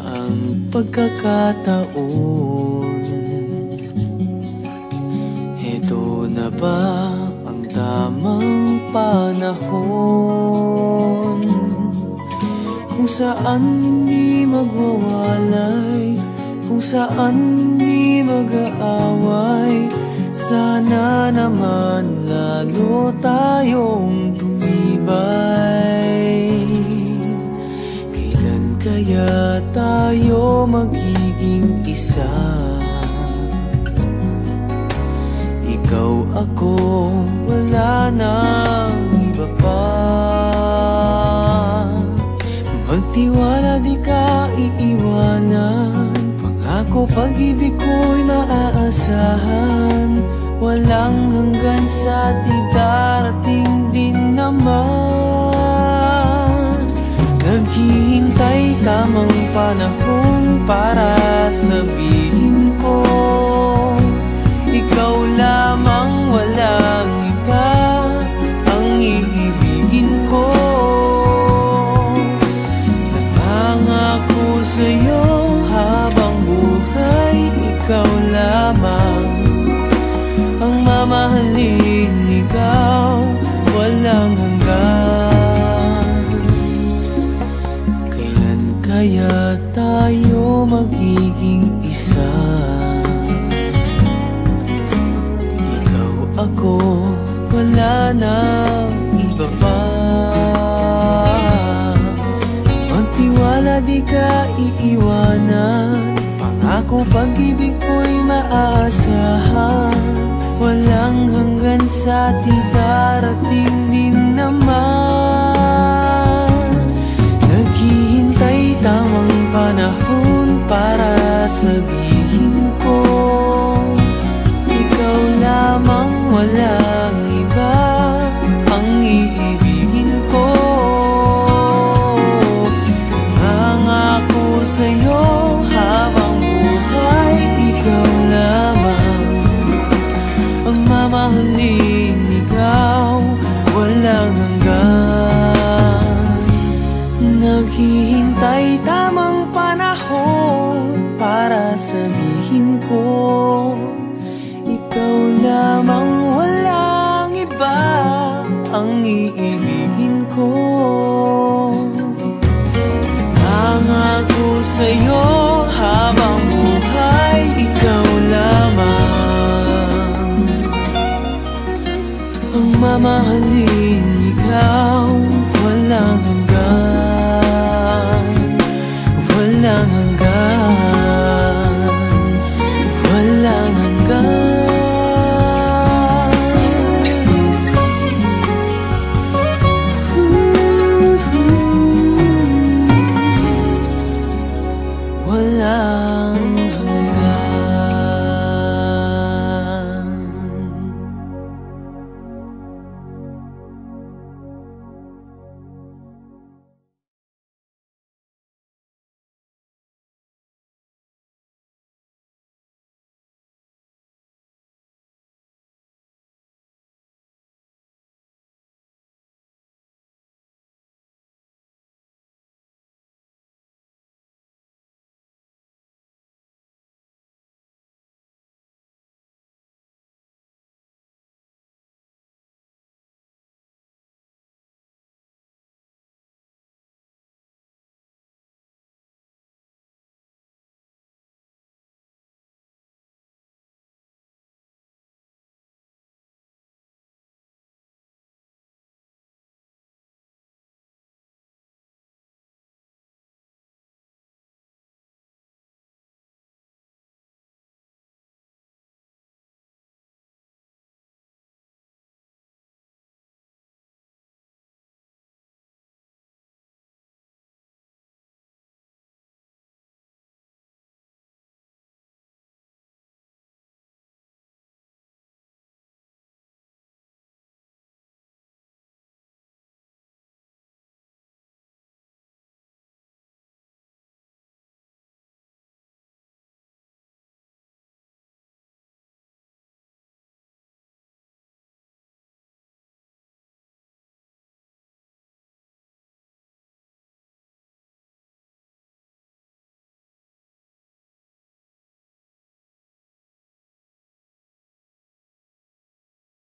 ang pagkakataon. Heto na ba ang tamang panahon kung saan hindi magwawalay, kung saan hindi mag-aaway? Sana naman lalo tayong tumibay. Kailan kaya tayo magiging isa? Ikaw, ako, wala nang iba pa. Magtiwala, di ka iiwanan. Pangako, pag-ibig ko'y maaasahan. Walang hanggan sa di darating din naman. Naghihintay tamang panahon para sabihin ko, ikaw lamang, walang iba ang iibigin ko. Nangangako sa'yo habang buhay, ikaw lamang ang mamahalin, ikaw walang hanggan. Kailan kaya tayo magiging isa? Ikaw, ako, wala nang iba pa. Magtiwala, di ka iiwanan. Pangako, pag-ibig ko'y maaasahan. Walang hanggan sa di darating din naman. Naghihintay tamang panahon para sabihin ko, ikaw lamang, walang iba ang iibigin ko. Nangako sa'yo habang buhay, ikaw lamang ang mamahalin, ikaw walang hanggan. Naghihintay tamang panahon para sabihin ko, ikaw lamang, walang iba ang iibigin ko. Nangako sa'yo habang buhay, ikaw lamang ang mamahalin.